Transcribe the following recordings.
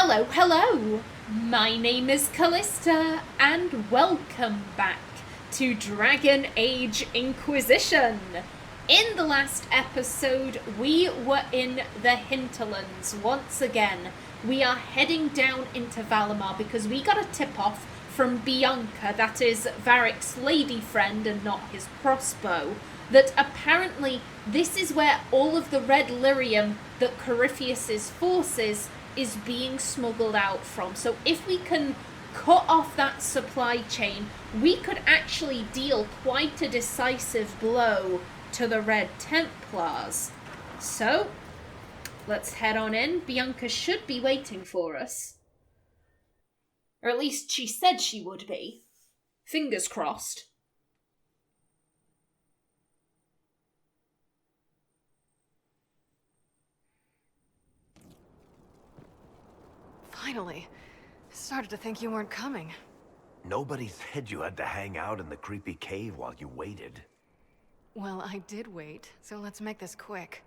Hello, hello! My name is Callista, and welcome back to Dragon Age Inquisition! In the last episode, we were in the hinterlands once again. We are heading down into Valammar because we got a tip-off from Bianca, that is Varric's lady friend and not his crossbow, that apparently this is where all of the red lyrium that Corypheus's forces is being smuggled out from. So if we can cut off that supply chain, we could actually deal quite a decisive blow to the Red Templars. So, let's head on in. Bianca should be waiting for us. Or at least she said she would be. Fingers crossed. Finally. Started to think you weren't coming. Nobody said you had to hang out in the creepy cave while you waited. Well, I did wait, so let's make this quick.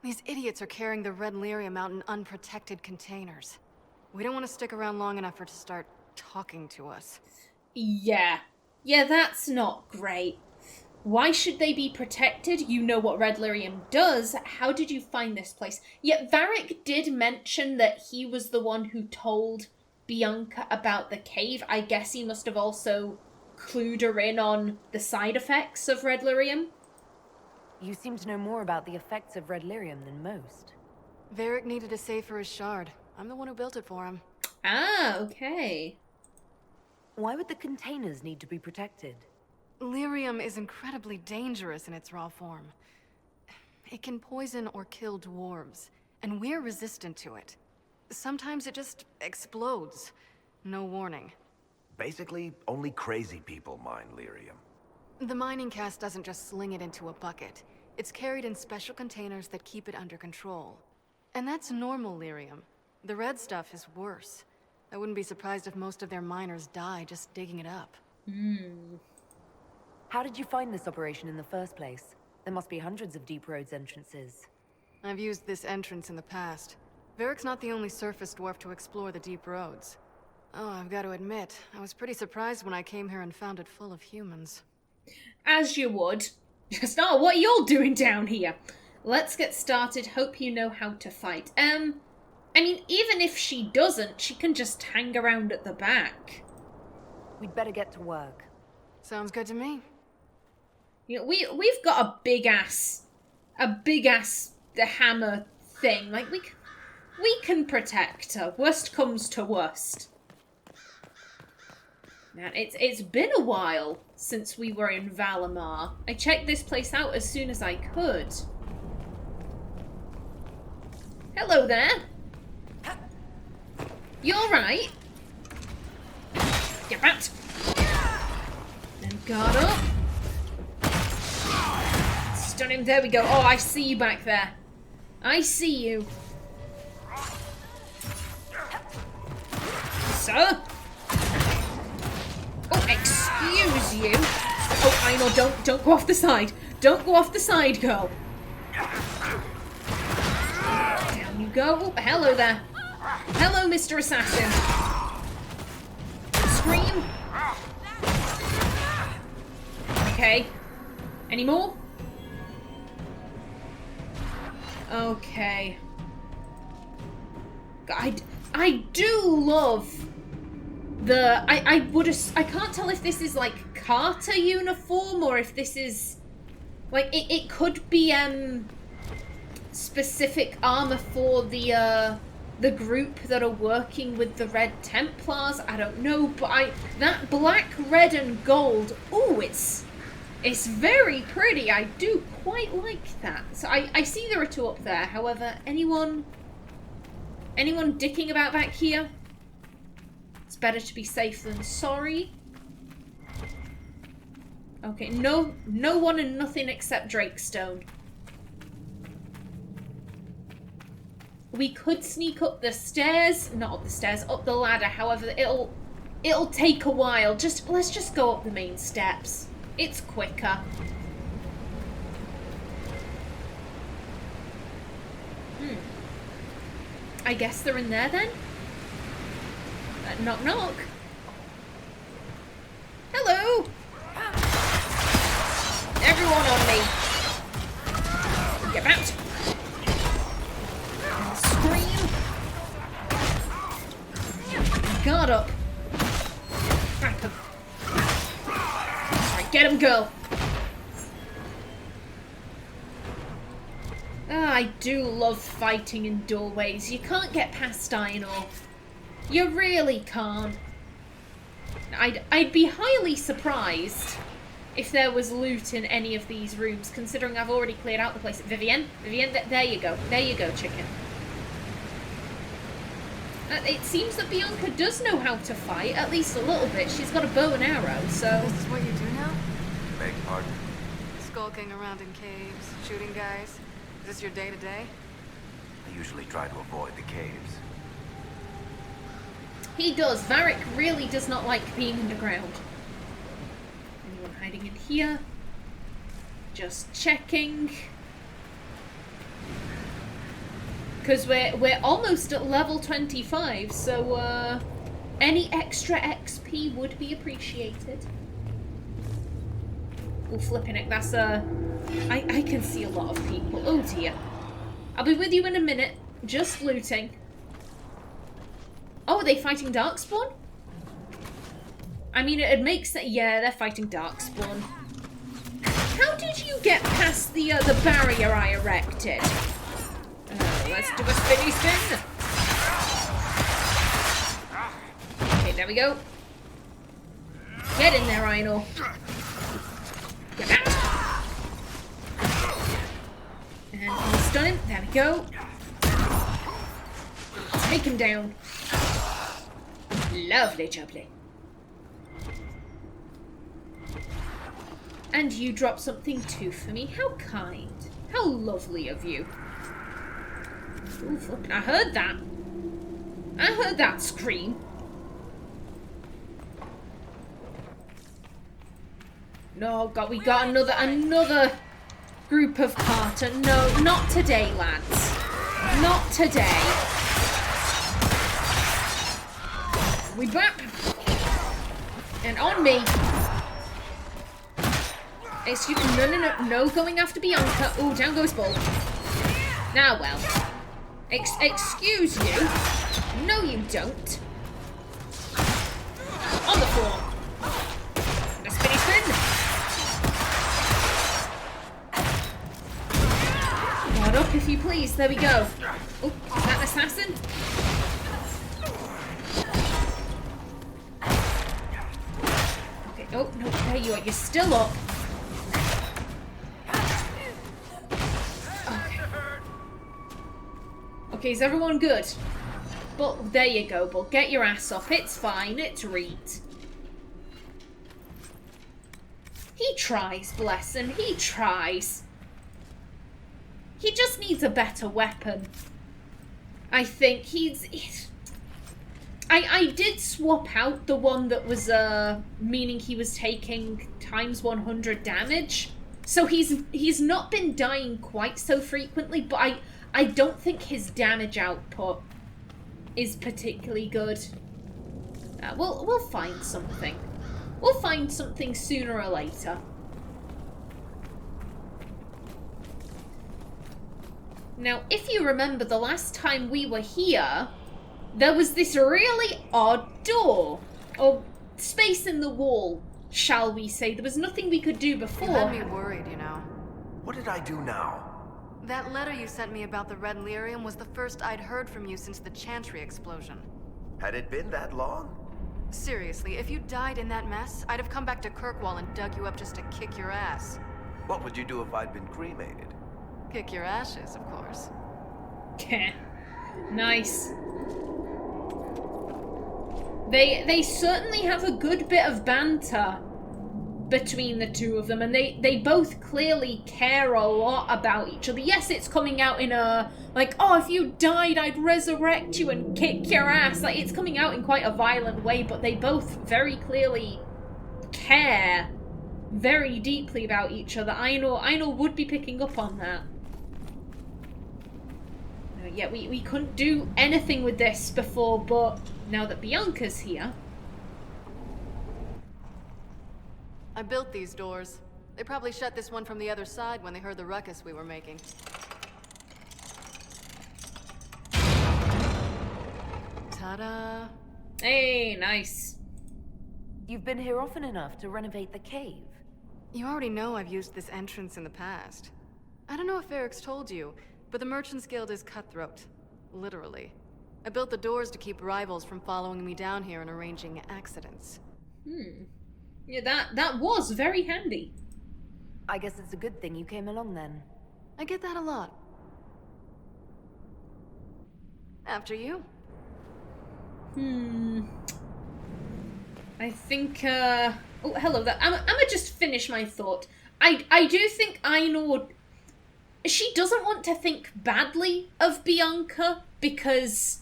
These idiots are carrying the red lyrium out in unprotected containers. We don't want to stick around long enough for it to start talking to us. Yeah, that's not great. Why should they be protected? You know what red lyrium does. How did you find this place? Yet Varric did mention that he was the one who told Bianca about the cave. I guess he must have also clued her in on the side effects of red lyrium. You seem to know more about the effects of red lyrium than most. Varric needed a safe for his shard. I'm the one who built it for him. Ah, okay. Why would the containers need to be protected? Lyrium is incredibly dangerous in its raw form. It can poison or kill dwarves, and we're resistant to it. Sometimes it just explodes. No warning. Basically, only crazy people mine lyrium. The mining cast doesn't just sling it into a bucket. It's carried in special containers that keep it under control. And that's normal lyrium. The red stuff is worse. I wouldn't be surprised if most of their miners die just digging it up. How did you find this operation in the first place? There must be hundreds of deep roads entrances. I've used this entrance in the past. Varric's not the only surface dwarf to explore the deep roads. Oh, I've got to admit, I was pretty surprised when I came here and found it full of humans. As you would. Just, oh, what are y'all doing down here? Let's get started. Hope you know how to fight. I mean, even if she doesn't, she can just hang around at the back. We'd better get to work. Sounds good to me. You know, we've got a big ass the hammer thing. Like we can protect her. Worst comes to worst. Now it's been a while since we were in Valammar. I checked this place out as soon as I could. Hello there. You alright? Get out. And guard up. Stun him. There we go. Oh, I see you back there. I see you. Sir? Oh, excuse you. Oh, Aenor, don't go off the side. Don't go off the side, girl. Down you go. Oh, hello there. Hello, Mr. Assassin. Scream. Okay. Any more? Okay. I do love the... I can't tell if this is like Carter uniform or if this is... Like, it could be specific armor for the group that are working with the Red Templars. I don't know, but that black, red, and gold, ooh, it's very pretty. I do quite like that. So I see there are two up there. However, anyone dicking about back here? It's better to be safe than sorry. Okay, no one and nothing except Drakestone. We could sneak up the stairs, not up the stairs, up the ladder. However, it'll take a while. Let's just go up the main steps. It's quicker. I guess they're in there then? Knock knock. Hello. Everyone on me. Get out. Scream. Guard up. Crack him. Alright, get him, girl. I do love fighting in doorways. You can't get past Aenor. You really can't. I'd be highly surprised if there was loot in any of these rooms, considering I've already cleared out the place. Vivienne, there you go. There you go, chicken. It seems that Bianca does know how to fight, at least a little bit. She's got a bow and arrow, so... This is what you do now? Beg pardon? Skulking around in caves, shooting guys. Is this your day-to-day? I usually try to avoid the caves. He does. Varric really does not like being underground. Anyone hiding in here? Just checking. Because we're almost at level 25, so any extra XP would be appreciated. Oh, flipping it. That's I can see a lot of people. Oh dear. I'll be with you in a minute. Just looting. Oh, are they fighting Darkspawn? I mean, it makes sense. Yeah, they're fighting Darkspawn. How did you get past the barrier I erected? Let's do a spinny spin. Okay, there we go. Get in there, Aenor. Get back. And we'll stun him. There we go. Take him down. Lovely jubbly. And you dropped something too for me. How kind. How lovely of you. Ooh, I heard that. I heard that scream. No, God, we got another group of Carter. No, not today, lads. Not today. We back. And on me. Excuse me, no, going after Bianca. Oh, down goes Bull. Now, well. Excuse you. No, you don't. On the floor. And a spinny spin. Guard up, if you please. There we go. Oh, is that an assassin? Okay. Oh, no, there you are. You're still up. Okay, is everyone good? But there you go, Bull. Get your ass up. It's fine. It's Reet. He tries, bless him. He tries. He just needs a better weapon. I think I did swap out the one that was meaning he was taking times 100 damage. So he's not been dying quite so frequently, but I don't think his damage output is particularly good. We'll find something. We'll find something sooner or later. Now, if you remember the last time we were here, there was this really odd door. Or space in the wall, shall we say. There was nothing we could do before. You had me worried, you know. What did I do now? That letter you sent me about the red lyrium was the first I'd heard from you since the Chantry explosion. Had it been that long? Seriously, if you died in that mess, I'd have come back to Kirkwall and dug you up just to kick your ass. What would you do if I'd been cremated? Kick your ashes, of course. Nice. They certainly have a good bit of banter between the two of them, and they both clearly care a lot about each other. Yes, it's coming out in a, like, oh, if you died, I'd resurrect you and kick your ass. Like, it's coming out in quite a violent way, but they both very clearly care very deeply about each other. Aenor would be picking up on that. Yeah, we couldn't do anything with this before, but now that Bianca's here. I built these doors. They probably shut this one from the other side when they heard the ruckus we were making. Ta-da! Hey, nice. You've been here often enough to renovate the cave. You already know I've used this entrance in the past. I don't know if Eric's told you, but the Merchants Guild is cutthroat. Literally. I built the doors to keep rivals from following me down here and arranging accidents. Yeah, that was very handy. I guess it's a good thing you came along then. I get that a lot. After you. I think, oh, hello there. I'm gonna just finish my thought. I do think Aenor, she doesn't want to think badly of Bianca because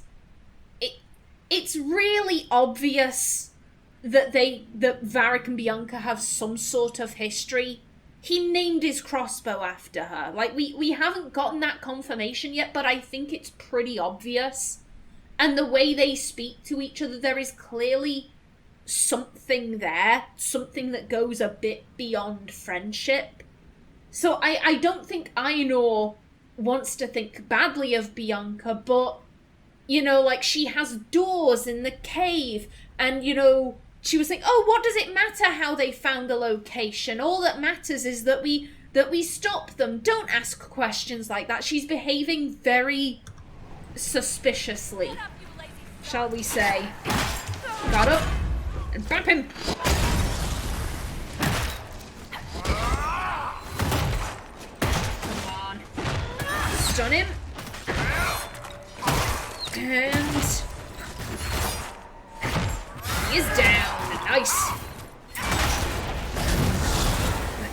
it's really obvious that Varric and Bianca have some sort of history. He named his crossbow after her. Like, we haven't gotten that confirmation yet, but I think it's pretty obvious. And the way they speak to each other, there is clearly something there. Something that goes a bit beyond friendship. So I don't think Aenor wants to think badly of Bianca, but, you know, like, she has doors in the cave, and, you know, she was saying, oh, what does it matter how they found the location? All that matters is that we stop them. Don't ask questions like that. She's behaving very suspiciously, shall we say. Got up and bap him. Come on. Stun him. And he is down. Nice.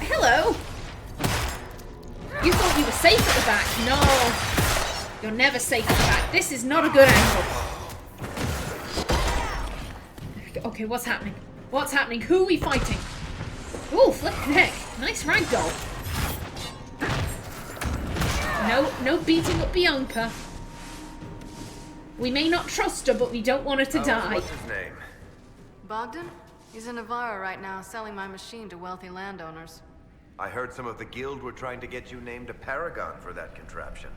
Hello. You thought you were safe at the back. No. You're never safe at the back. This is not a good angle. Okay, what's happening? What's happening? Who are we fighting? Ooh, flip neck. Nice ragdoll. No beating up Bianca. We may not trust her, but we don't want her to die. What's his name? Bogdan? He's in Navarra right now, selling my machine to wealthy landowners. I heard some of the guild were trying to get you named a paragon for that contraption.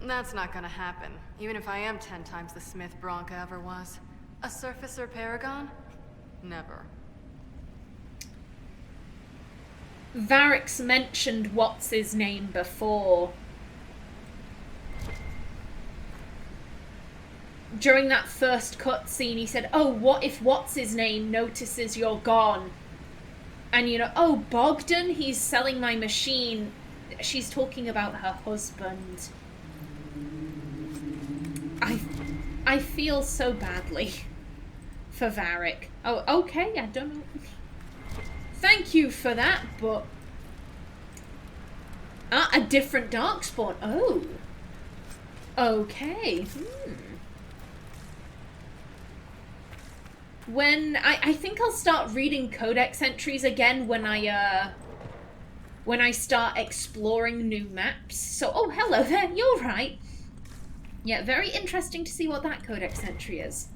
That's not gonna happen, even if I am 10 times the smith Bronca ever was. A surfacer paragon? Never. Varric's mentioned what's his name before. During that first cutscene, he said, oh, what if what's his name notices you're gone? And, you know, oh, Bogdan, he's selling my machine. She's talking about her husband. I feel so badly for Varric. Oh, okay, I don't know. Thank you for that, but... Ah, a different Darkspawn. Oh. Okay. When I think I'll start reading codex entries again when I start exploring new maps. So, oh, hello there. You're right. Yeah, very interesting to see what that codex entry is.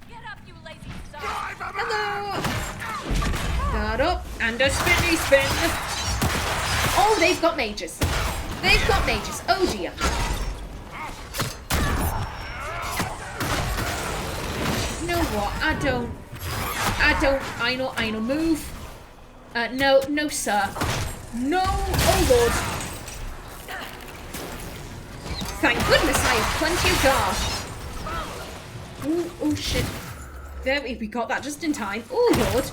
Get up, you lazy son! Hello. Got up and a spinny spin. Oh, they've got mages. They've got mages. Oh dear. You know what? I know, move. No, sir. No, oh lord. Thank goodness I have plenty of guard. Oh shit. There, we got that just in time. Oh lord.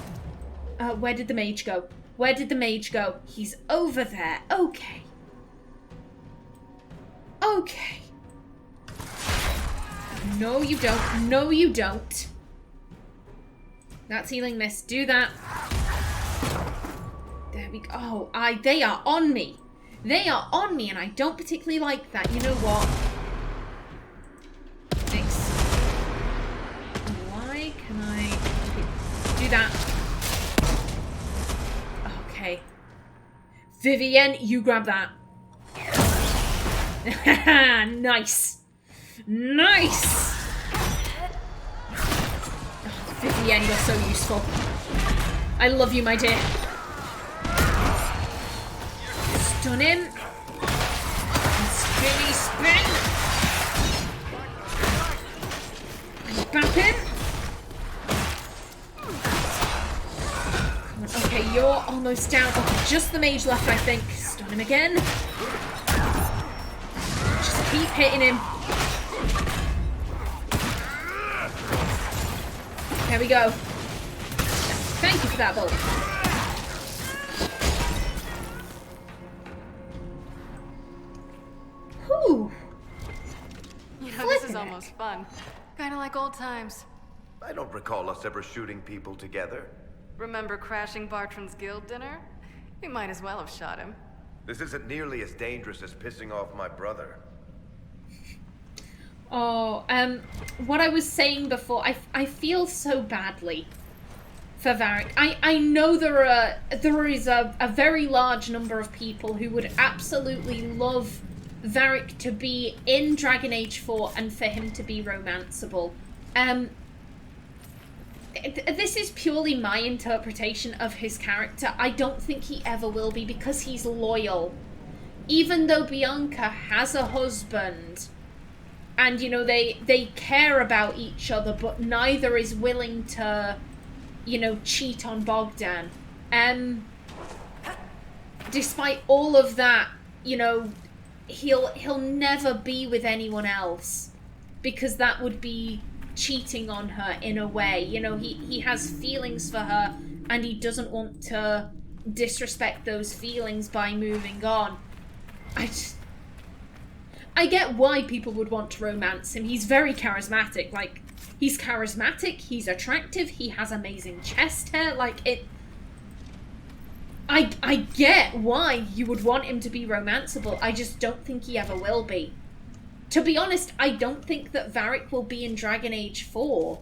Where did the mage go? Where did the mage go? He's over there. Okay. Okay. No, you don't. No, you don't. That's healing mist. Do that. There we go. Oh, they are on me. They are on me, and I don't particularly like that. You know what? Thanks. Why can I do that? Okay. Vivienne, you grab that. Nice. Nice. end, you're so useful. I love you, my dear. Stun him. Spinny spin. And bap him. Okay, you're almost down. Oh, just the mage left, I think. Stun him again. Just keep hitting him. There we go. Thank you for that bolt. Whew. You know, this is almost fun. Kind of like old times. I don't recall us ever shooting people together. Remember crashing Bartram's guild dinner? We might as well have shot him. This isn't nearly as dangerous as pissing off my brother. Oh, what I was saying before, I feel so badly for Varric. I know there is a very large number of people who would absolutely love Varric to be in Dragon Age 4 and for him to be romanceable. This is purely my interpretation of his character. I don't think he ever will be, because he's loyal. Even though Bianca has a husband, and, you know, they care about each other, but neither is willing to, you know, cheat on Bogdan. Despite all of that, you know, he'll never be with anyone else, because that would be cheating on her in a way. You know, he has feelings for her, and he doesn't want to disrespect those feelings by moving on. I get why people would want to romance him. He's very charismatic. Like, he's charismatic, he's attractive, he has amazing chest hair. Like, it... I get why you would want him to be romanceable. I just don't think he ever will be. To be honest, I don't think that Varric will be in Dragon Age 4.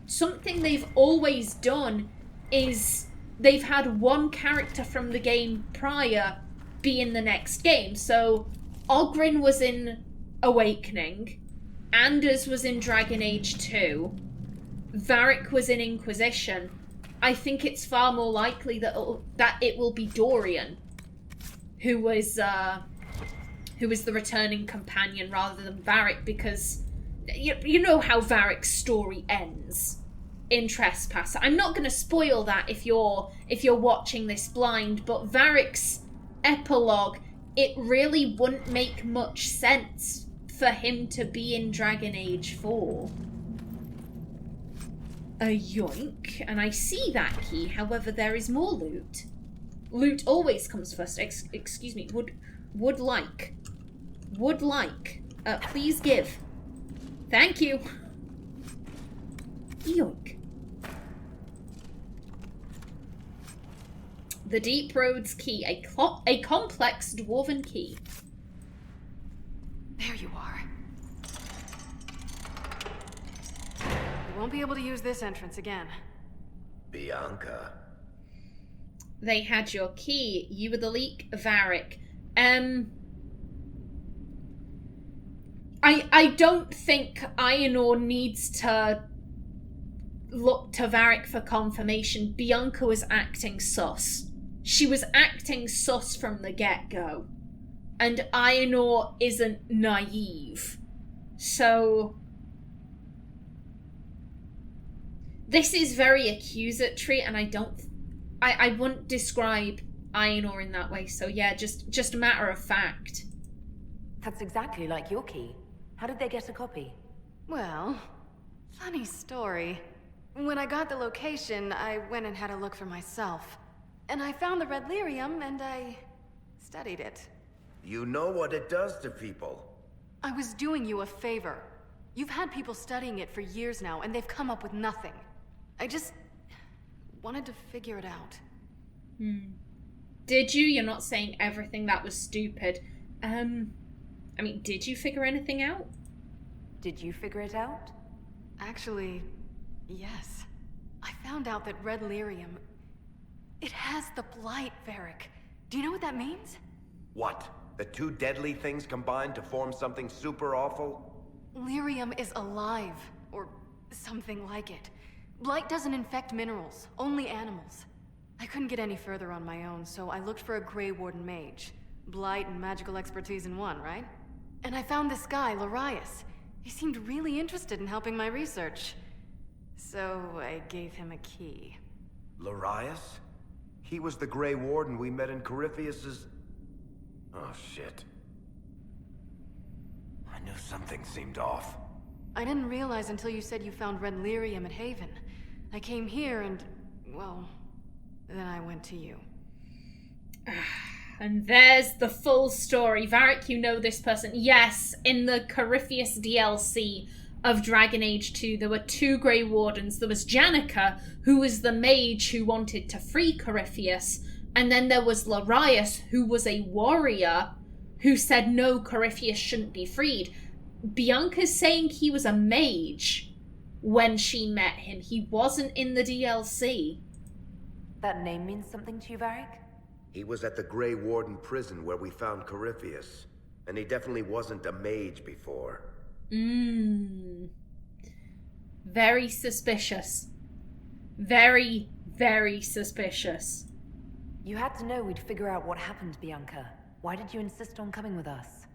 Something they've always done is they've had one character from the game prior be in the next game. So Oghren was in Awakening, Anders was in Dragon Age 2, Varric was in Inquisition. I think it's far more likely that it will be Dorian, who was the returning companion, rather than Varric, because you know how Varric's story ends in Trespasser. I'm not going to spoil that if you're watching this blind, but Varric's epilogue, it really wouldn't make much sense for him to be in Dragon Age 4. A yoink, and I see that key. However, there is more loot. Loot always comes first. Excuse me. Would like. Please give. Thank you. Yoink. The Deep Roads key, a complex dwarven key. There you are. You won't be able to use this entrance again. Bianca. They had your key. You were the leak, Varric. I don't think Aenor needs to look to Varric for confirmation. Bianca was acting sus. She was acting sus from the get-go. And Aenor isn't naive. So this is very accusatory, and I wouldn't describe Aenor in that way. So yeah, just a matter of fact. That's exactly like your key. How did they get a copy? Well, funny story. When I got the location, I went and had a look for myself. And I found the red lyrium, and I studied it. You know what it does to people. I was doing you a favor. You've had people studying it for years now, and they've come up with nothing. I just wanted to figure it out. Did you? You're not saying everything that was stupid. I mean, did you figure anything out? Did you figure it out? Actually, yes. I found out that red lyrium, it has the blight, Varric. Do you know what that means? What? The two deadly things combined to form something super awful? Lyrium is alive, or something like it. Blight doesn't infect minerals, only animals. I couldn't get any further on my own, so I looked for a Grey Warden mage. Blight and magical expertise in one, right? And I found this guy, Larius. He seemed really interested in helping my research. So I gave him a key. Larius? He was the Grey Warden we met in Corypheus's... Oh, shit. I knew something seemed off. I didn't realize until you said you found red lyrium at Haven. I came here and, well, then I went to you. And there's the full story. Varric, you know this person. Yes, in the Corypheus DLC of Dragon Age 2, there were 2 Grey Wardens. There was Janica, who was the mage who wanted to free Corypheus, and then there was Larius, who was a warrior who said no, Corypheus shouldn't be freed. Bianca's saying he was a mage when she met him. He wasn't in the DLC. That name means something to you, Varric? He was at the Grey Warden prison where we found Corypheus, and he definitely wasn't a mage before. Very suspicious. Very, very suspicious. You had to know we'd figure out what happened, Bianca. Why did you insist on coming with us?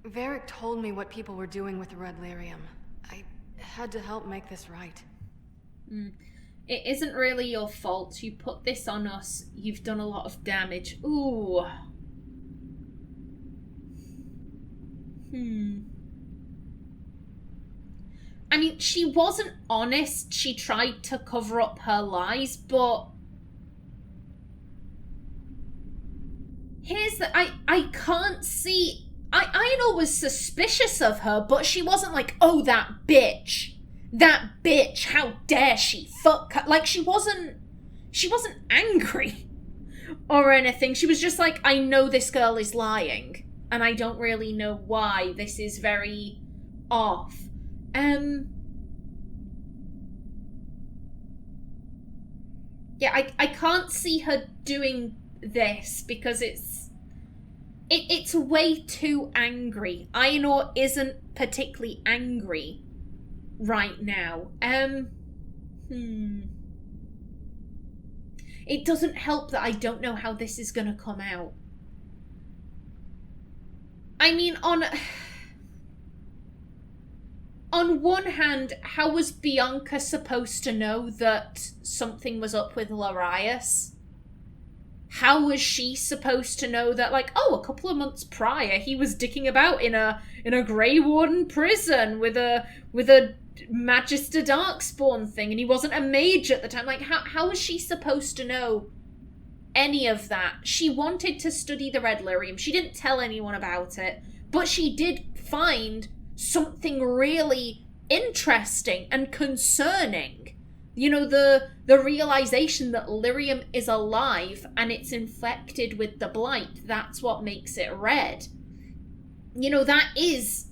Varric told me what people were doing with the red lyrium. I had to help make this right. It isn't really your fault. You put this on us. You've done a lot of damage. Ooh. I mean, she wasn't honest. She tried to cover up her lies, but... Here's the... I can't see... Aenor was suspicious of her, but she wasn't like, oh, that bitch. That bitch, how dare she? Fuck her. Like, she wasn't angry or anything. She was just like, I know this girl is lying, and I don't really know why. This is very off. Yeah, I can't see her doing this because it's way too angry. Aenor isn't particularly angry right now. It doesn't help that I don't know how this is gonna come out. I mean, on one hand, how was Bianca supposed to know that something was up with Larius? How was she supposed to know that, like, oh, a couple of months prior, he was dicking about in a Grey Warden prison with a Magister Darkspawn thing, and he wasn't a mage at the time? Like, how was she supposed to know any of that? She wanted to study the red lyrium. She didn't tell anyone about it, but she did find something really interesting and concerning. You know, the realization that lyrium is alive and it's infected with the blight. That's what makes it red. You know, that is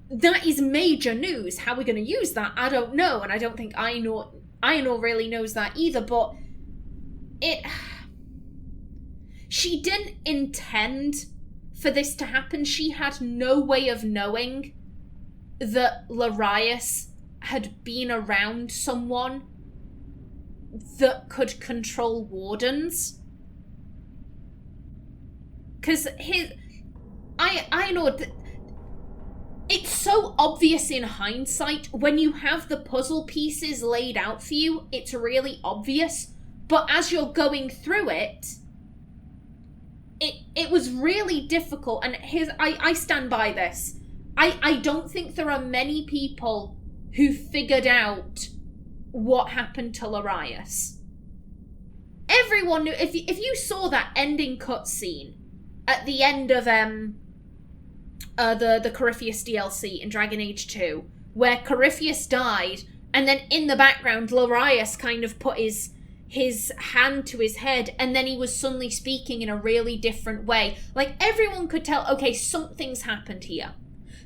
major news. How we're going to use that, I don't know. And I don't think Aenor really knows that either. But she didn't intend for this to happen. She had no way of knowing that Larius had been around someone that could control wardens. Because I know it's so obvious in hindsight. When you have the puzzle pieces laid out for you, it's really obvious. But as you're going through it was really difficult. And I stand by this. I don't think there are many people who figured out what happened to Larius. Everyone knew. If you saw that ending cutscene at the end of the Corypheus DLC in Dragon Age 2, where Corypheus died, and then in the background Larius kind of put his hand to his head, and then he was suddenly speaking in a really different way. Like, everyone could tell, okay, something's happened here.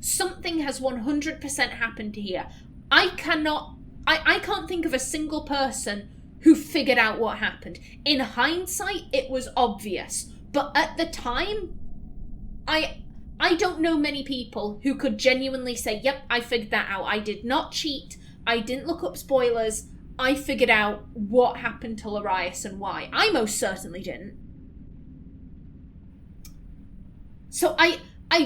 Something has 100% happened here. I can't think of a single person who figured out what happened. In hindsight, it was obvious. But at the time, I don't know many people who could genuinely say, yep, I figured that out. I did not cheat. I didn't look up spoilers. I figured out what happened to Larius and why. I most certainly didn't. So I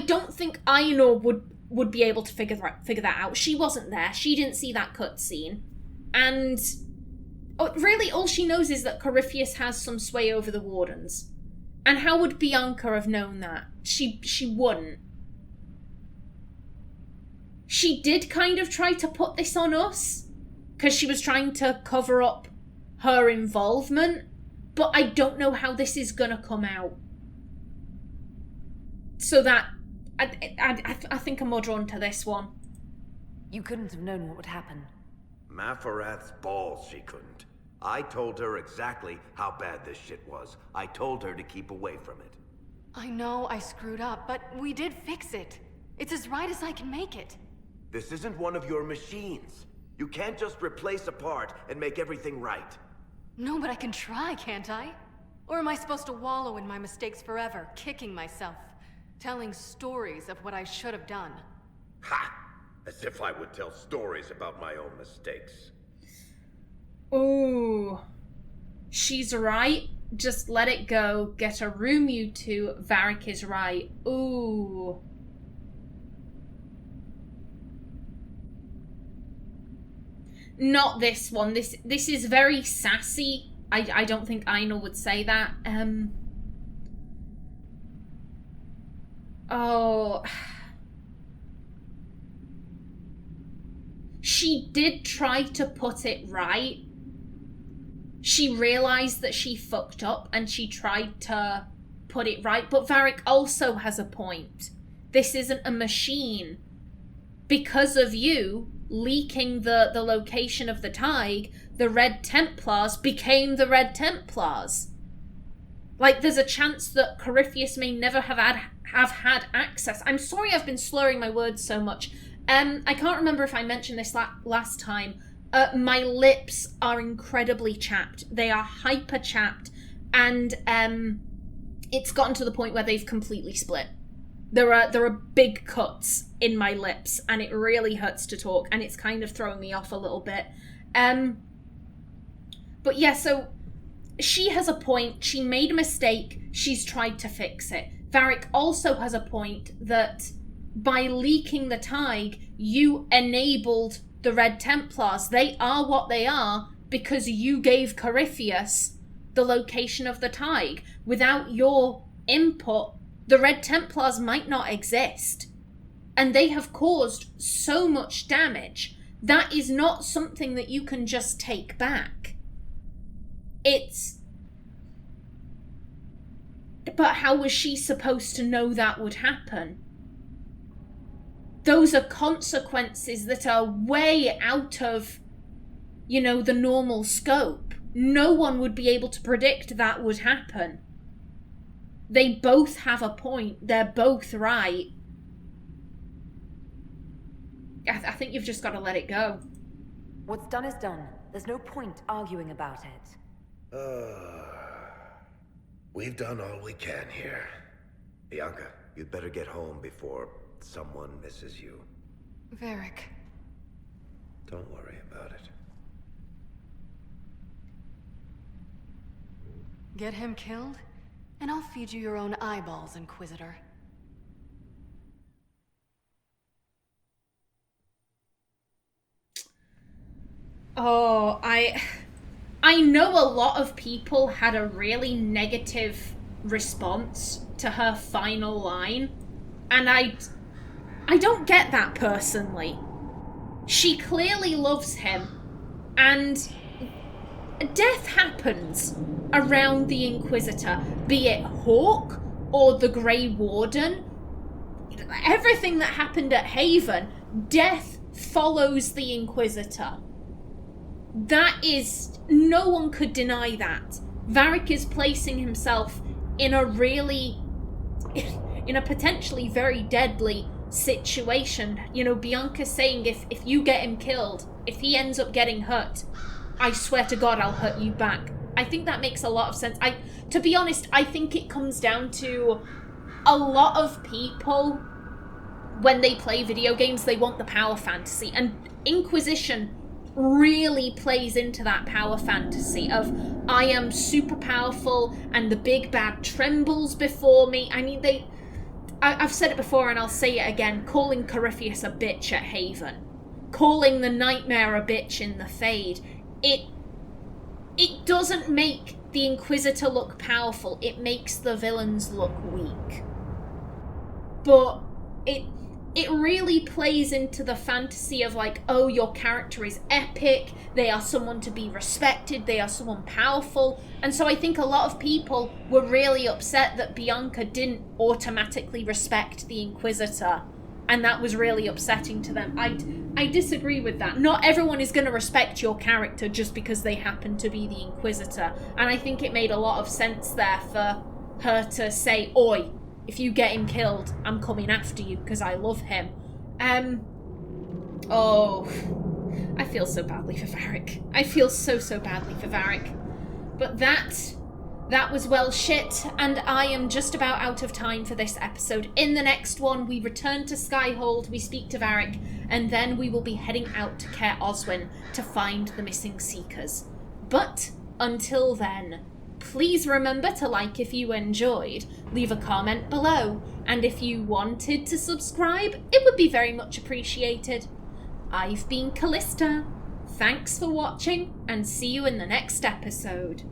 don't think Aenor would be able to figure that out. She wasn't there. She didn't see that cutscene. And really all she knows is that Corypheus has some sway over the Wardens. And how would Bianca have known that? She wouldn't. She did kind of try to put this on us, because she was trying to cover up her involvement, but I don't know how this is gonna come out. So that, I think I'm more drawn to this one. You couldn't have known what would happen. Mafarath's balls, she couldn't. I told her exactly how bad this shit was. I told her to keep away from it. I know I screwed up, but we did fix it. It's as right as I can make it. This isn't one of your machines. You can't just replace a part and make everything right. No, but I can try, can't I? Or am I supposed to wallow in my mistakes forever, kicking myself, telling stories of what I should have done? Ha! As if I would tell stories about my own mistakes. Ooh. She's right. Just let it go. Get a room, you two. Varric is right. Ooh. Not this one. This is very sassy. I don't think Aenor would say that. Oh. She did try to put it right. She realized that she fucked up and she tried to put it right. But Varric also has a point. This isn't a machine. Because of you leaking the location of the Tig, the Red Templars became the Red Templars. Like, there's a chance that Corypheus may never have had access. I'm sorry I've been slurring my words so much. I can't remember if I mentioned this last time. My lips are incredibly chapped. They are hyper chapped, and it's gotten to the point where they've completely split. There are big cuts in my lips, and it really hurts to talk, and it's kind of throwing me off a little bit. But yeah, so she has a point. She made a mistake. She's tried to fix it. Varric also has a point that by leaking the Tig, you enabled the Red Templars. They are what they are because you gave Corypheus the location of the Tig. Without your input, the Red Templars might not exist. And they have caused so much damage. That is not something that you can just take back. But how was she supposed to know that would happen? Those are consequences that are way out of, the normal scope. No one would be able to predict that would happen. They both have a point. They're both right. I think you've just got to let it go. What's done is done. There's no point arguing about it. We've done all we can here. Bianca, you'd better get home before someone misses you. Varric. Don't worry about it. Get him killed, and I'll feed you your own eyeballs, Inquisitor. Oh, I know a lot of people had a really negative response to her final line, and I don't get that personally. She clearly loves him, and death happens around the Inquisitor, be it Hawke or the Grey Warden. Everything that happened at Haven, death follows the Inquisitor. That is, no one could deny that. Varric is placing himself in a potentially very deadly situation. Bianca's saying if you get him killed, if he ends up getting hurt, I swear to God I'll hurt you back. I think that makes a lot of sense. To be honest, I think it comes down to a lot of people, when they play video games, they want the power fantasy. And Inquisition really plays into that power fantasy of I am super powerful and the big bad trembles before me. I mean, I've said it before and I'll say it again, calling Corypheus a bitch at Haven, calling the Nightmare a bitch in the Fade, it doesn't make the Inquisitor look powerful, it makes the villains look weak. But it really plays into the fantasy of like, oh, your character is epic, they are someone to be respected, they are someone powerful. And so I think a lot of people were really upset that Bianca didn't automatically respect the Inquisitor. And that was really upsetting to them. I disagree with that. Not everyone is going to respect your character just because they happen to be the Inquisitor. And I think it made a lot of sense there for her to say, oi, if you get him killed, I'm coming after you because I love him. Oh, I feel so badly for Varric. I feel so badly for Varric. But that was well shit, and I am just about out of time for this episode. In the next one, we return to Skyhold, we speak to Varric, and then we will be heading out to Caer Oswin to find the missing Seekers. But until then, please remember to like if you enjoyed, leave a comment below, and if you wanted to subscribe, it would be very much appreciated. I've been Callista. Thanks for watching, and see you in the next episode.